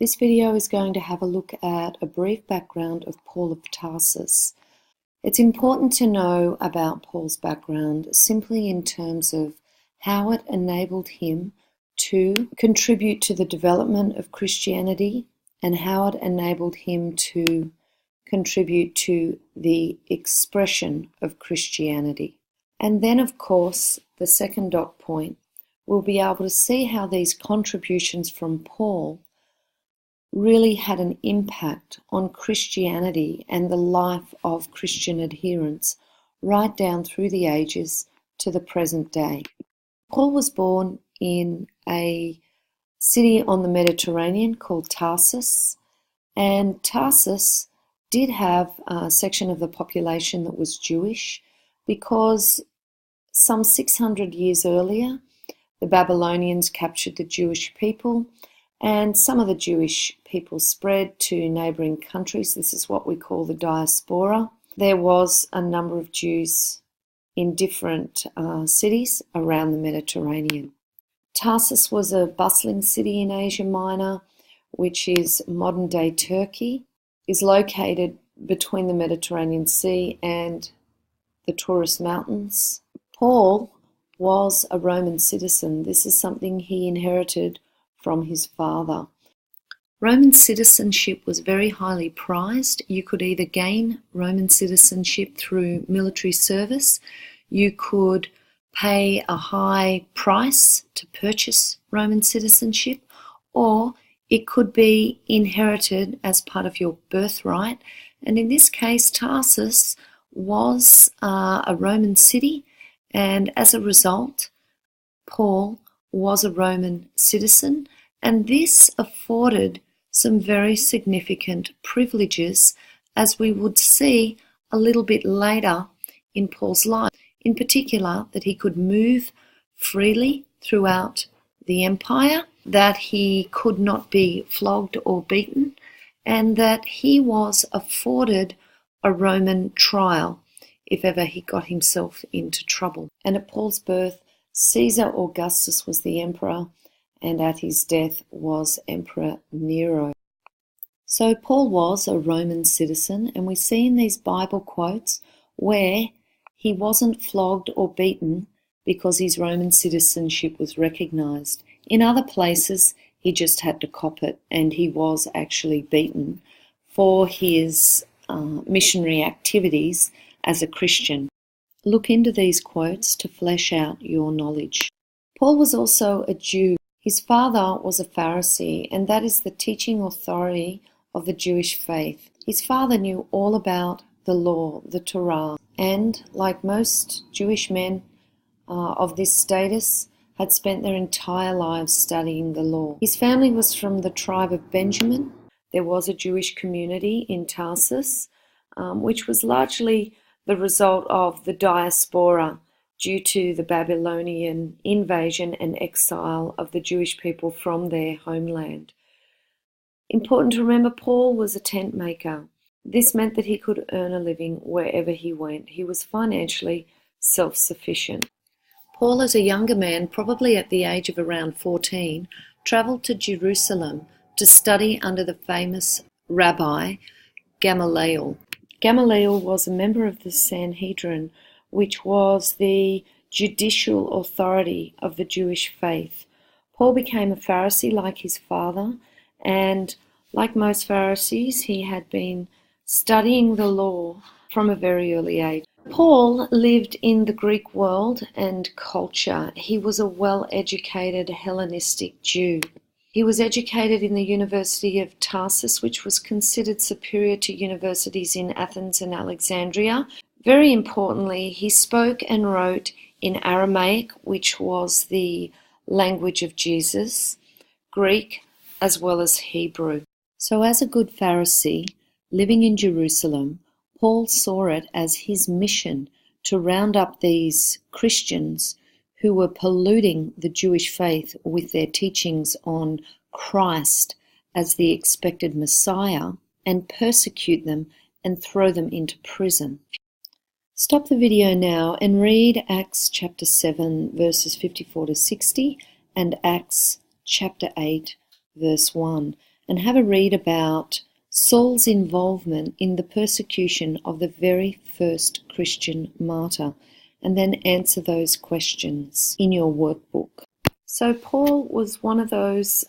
This video is going to have a look at a brief background of Paul of Tarsus. It's important to know about Paul's background simply in terms of how it enabled him to contribute to the development of Christianity and how it enabled him to contribute to the expression of Christianity. And then, of course, the second dot point, we'll be able to see how these contributions from Paul really had an impact on Christianity and the life of Christian adherents right down through the ages to the present day. Paul was born in a city on the Mediterranean called Tarsus, and Tarsus did have a section of the population that was Jewish because some 600 years earlier, the Babylonians captured the Jewish people, and some of the Jewish people spread to neighbouring countries. This is what we call the diaspora. There was a number of Jews in different cities around the Mediterranean. Tarsus was a bustling city in Asia Minor, which is modern-day Turkey, is located between the Mediterranean Sea and the Taurus Mountains. Paul was a Roman citizen. This is something he inherited from his father. Roman citizenship was very highly prized. You could either gain Roman citizenship through military service, you could pay a high price to purchase Roman citizenship, or it could be inherited as part of your birthright. And in this case, Tarsus was a Roman city, and as a result, Paul was a Roman citizen, and this afforded some very significant privileges, as we would see a little bit later in Paul's life. In particular, that he could move freely throughout the empire, that he could not be flogged or beaten, and that he was afforded a Roman trial if ever he got himself into trouble. And at Paul's birth, Caesar Augustus was the emperor, and at his death was Emperor Nero. So Paul was a Roman citizen, and we see in these Bible quotes where he wasn't flogged or beaten because his Roman citizenship was recognized. In other places, he just had to cop it, and he was actually beaten for his missionary activities as a Christian. Look into these quotes to flesh out your knowledge. Paul was also a Jew. His father was a Pharisee, and that is the teaching authority of the Jewish faith. His father knew all about the law, the Torah, and like most Jewish men of this status, had spent their entire lives studying the law. His family was from the tribe of Benjamin. There was a Jewish community in Tarsus, which was largely the result of the diaspora due to the Babylonian invasion and exile of the Jewish people from their homeland. Important to remember, Paul was a tent maker. This meant that he could earn a living wherever he went. He was financially self-sufficient. Paul, as a younger man, probably at the age of around 14, travelled to Jerusalem to study under the famous rabbi Gamaliel. Gamaliel was a member of the Sanhedrin, which was the judicial authority of the Jewish faith. Paul became a Pharisee like his father, and like most Pharisees, he had been studying the law from a very early age. Paul lived in the Greek world and culture. He was a well-educated Hellenistic Jew. He was educated in the University of Tarsus, which was considered superior to universities in Athens and Alexandria. Very importantly, he spoke and wrote in Aramaic, which was the language of Jesus, Greek, as well as Hebrew. So as a good Pharisee living in Jerusalem, Paul saw it as his mission to round up these Christians who were polluting the Jewish faith with their teachings on Christ as the expected Messiah and persecute them and throw them into prison. Stop the video now and read Acts chapter 7 verses 54 to 60 and Acts chapter 8 verse 1. and have a read about Saul's involvement in the persecution of the very first Christian martyr, and then answer those questions in your workbook. So Paul was one of those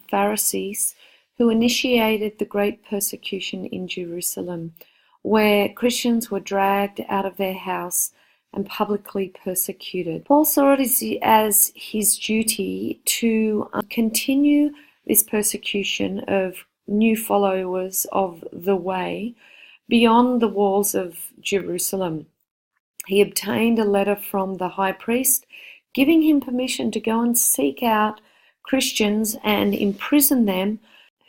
Pharisees who initiated the great persecution in Jerusalem, where Christians were dragged out of their house and publicly persecuted. Paul saw it as his duty to continue this persecution of new followers of the way beyond the walls of Jerusalem. He obtained a letter from the high priest giving him permission to go and seek out Christians and imprison them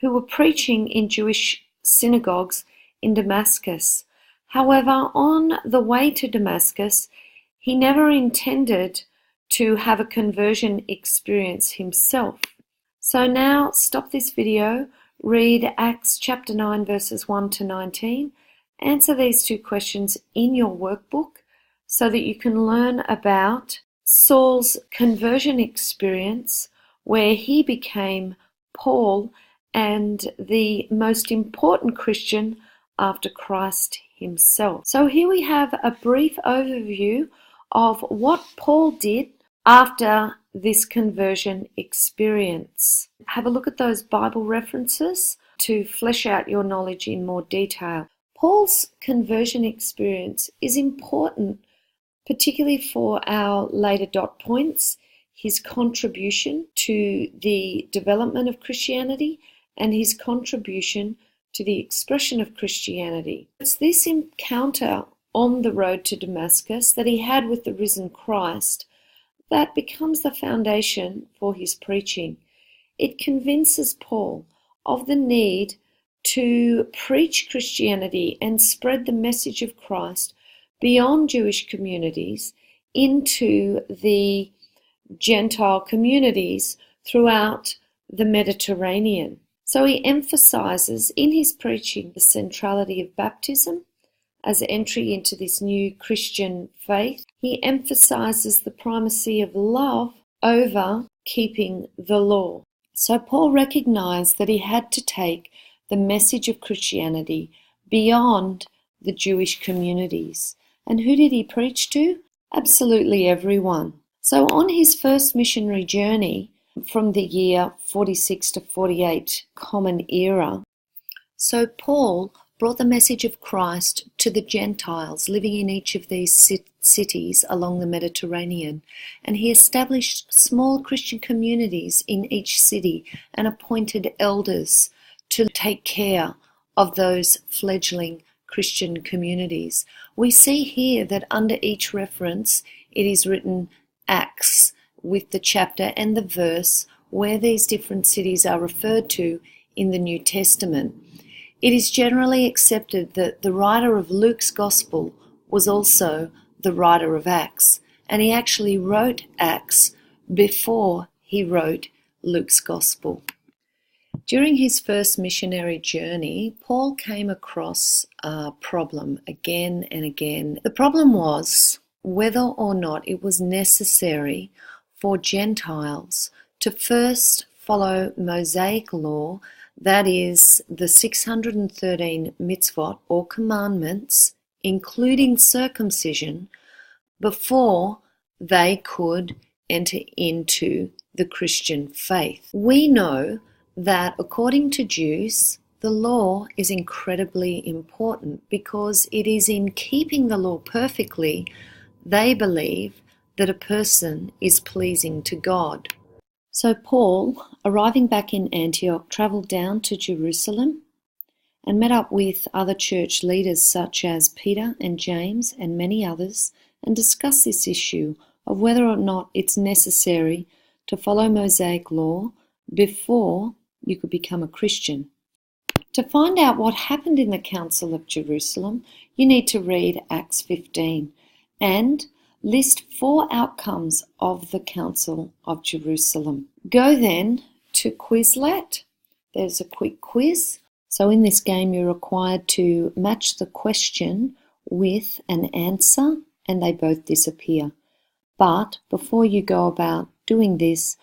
who were preaching in Jewish synagogues in Damascus. However, on the way to Damascus, he never intended to have a conversion experience himself. So now stop this video, read Acts chapter 9 verses 1 to 19, answer these two questions in your workbook so that you can learn about Saul's conversion experience, where he became Paul and the most important Christian after Christ himself. So here we have a brief overview of what Paul did after this conversion experience. Have a look at those Bible references to flesh out your knowledge in more detail. Paul's conversion experience is important, particularly for our later dot points, his contribution to the development of Christianity and his contribution to the expression of Christianity. It's this encounter on the road to Damascus that he had with the risen Christ that becomes the foundation for his preaching. It convinces Paul of the need to preach Christianity and spread the message of Christ beyond Jewish communities into the Gentile communities throughout the Mediterranean. So he emphasizes in his preaching the centrality of baptism as entry into this new Christian faith. He emphasizes the primacy of love over keeping the law. So Paul recognized that he had to take the message of Christianity beyond the Jewish communities. And who did he preach to? Absolutely everyone. So on his first missionary journey from the year 46 to 48 Common Era, so Paul brought the message of Christ to the Gentiles living in each of these cities along the Mediterranean, and he established small Christian communities in each city and appointed elders to take care of those fledgling Christian communities. We see here that under each reference it is written Acts with the chapter and the verse where these different cities are referred to in the New Testament. It is generally accepted that the writer of Luke's Gospel was also the writer of Acts, and he actually wrote Acts before he wrote Luke's Gospel. During his first missionary journey, Paul came across a problem again and again. The problem was whether or not it was necessary for Gentiles to first follow Mosaic law, that is, the 613 mitzvot or commandments, including circumcision, before they could enter into the Christian faith. We know that according to Jews, the law is incredibly important because it is in keeping the law perfectly they believe that a person is pleasing to God. So Paul, arriving back in Antioch, travelled down to Jerusalem and met up with other church leaders such as Peter and James and many others and discussed this issue of whether or not it's necessary to follow Mosaic law before you could become a Christian. To find out what happened in the Council of Jerusalem, you need to read Acts 15 and list 4 outcomes of the Council of Jerusalem. Go then to Quizlet. There's a quick quiz. So in this game you're required to match the question with an answer and they both disappear. But before you go about doing this,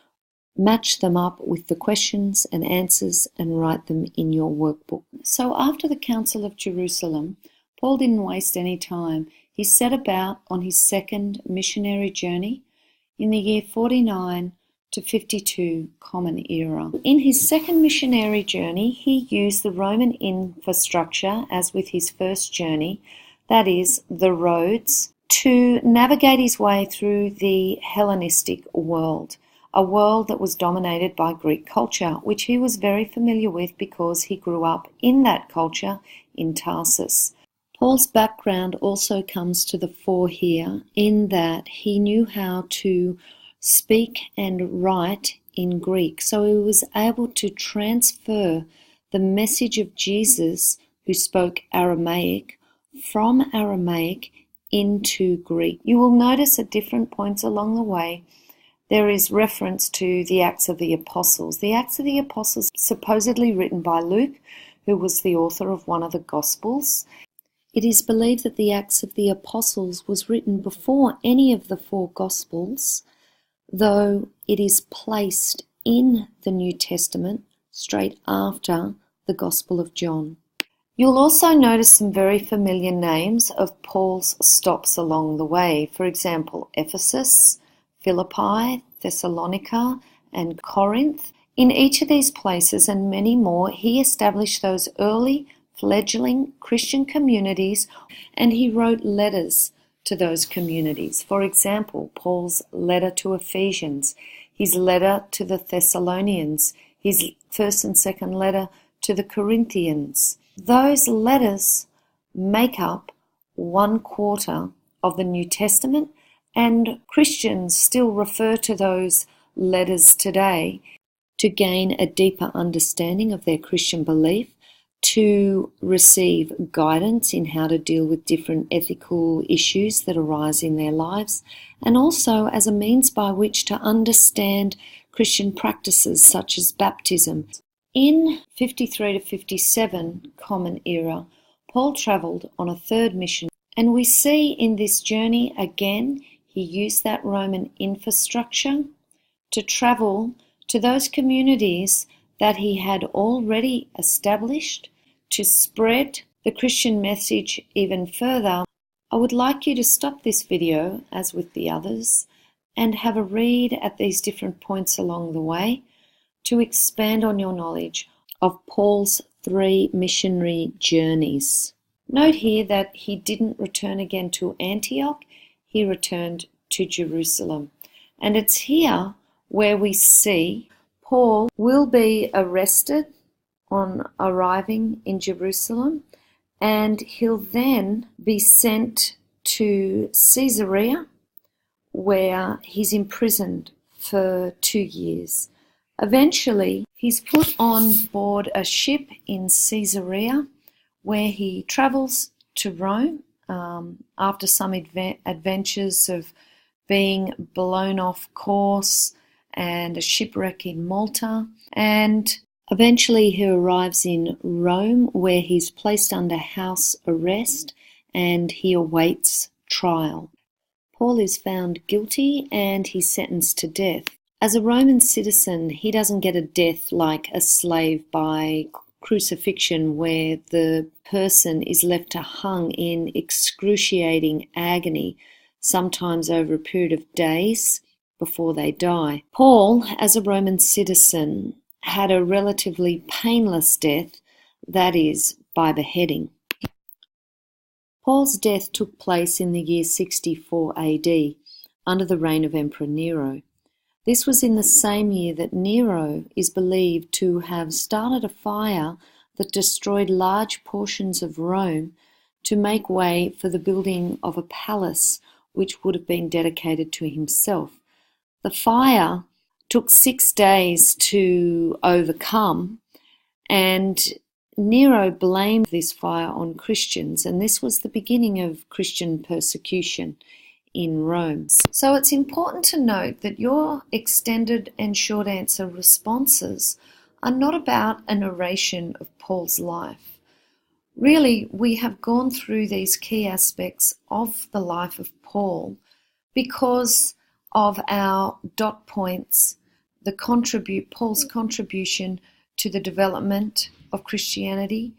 match them up with the questions and answers and write them in your workbook. So after the Council of Jerusalem, Paul didn't waste any time. He set about on his second missionary journey in the year 49 to 52 Common Era. In his second missionary journey, he used the Roman infrastructure as with his first journey, that is, the roads, to navigate his way through the Hellenistic world, a world that was dominated by Greek culture, which he was very familiar with because he grew up in that culture in Tarsus. Paul's background also comes to the fore here in that he knew how to speak and write in Greek, so he was able to transfer the message of Jesus, who spoke Aramaic, from Aramaic into Greek. You will notice at different points along the way there is reference to the Acts of the Apostles. The Acts of the Apostles, supposedly written by Luke, who was the author of one of the Gospels. It is believed that the Acts of the Apostles was written before any of the four Gospels, though it is placed in the New Testament straight after the Gospel of John. You'll also notice some very familiar names of Paul's stops along the way. For example, Ephesus, Philippi, Thessalonica, and Corinth. In each of these places and many more, he established those early fledgling Christian communities, and he wrote letters to those communities. For example, Paul's letter to Ephesians, his letter to the Thessalonians, his first and second letter to the Corinthians. Those letters make up 1/4 of the New Testament, and Christians still refer to those letters today to gain a deeper understanding of their Christian belief, to receive guidance in how to deal with different ethical issues that arise in their lives, and also as a means by which to understand Christian practices such as baptism. In 53 to 57 Common Era, Paul travelled on a third mission, and we see in this journey again he used that Roman infrastructure to travel to those communities that he had already established to spread the Christian message even further. I would like you to stop this video, as with the others, and have a read at these different points along the way to expand on your knowledge of Paul's 3 missionary journeys. Note here that he didn't return again to Antioch, he returned to Jerusalem. And it's here where we see Paul will be arrested on arriving in Jerusalem, and he'll then be sent to Caesarea, where he's imprisoned for 2 years. Eventually, he's put on board a ship in Caesarea, where he travels to Rome after some adventures of being blown off course and a shipwreck in Malta. And eventually he arrives in Rome, where he's placed under house arrest and he awaits trial. Paul is found guilty and he's sentenced to death. As a Roman citizen, he doesn't get a death like a slave by crucifixion, where the person is left to hang in excruciating agony, sometimes over a period of days before they die. Paul, as a Roman citizen, had a relatively painless death, that is, by beheading. Paul's death took place in the year 64 AD, under the reign of Emperor Nero. This was in the same year that Nero is believed to have started a fire that destroyed large portions of Rome to make way for the building of a palace which would have been dedicated to himself. The fire took 6 days to overcome, and Nero blamed this fire on Christians, and this was the beginning of Christian persecution in Rome. So it's important to note that your extended and short answer responses are not about a narration of Paul's life. Really, we have gone through these key aspects of the life of Paul because of our dot points Paul's contribution to the development of Christianity,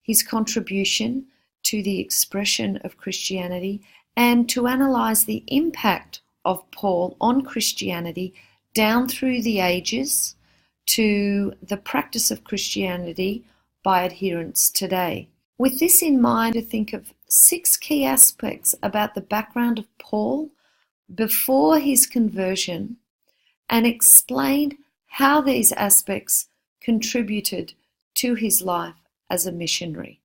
his contribution to the expression of Christianity, and to analyze the impact of Paul on Christianity down through the ages to the practice of Christianity by adherents today. With this in mind, to think of 6 key aspects about the background of Paul before his conversion and explain how these aspects contributed to his life as a missionary.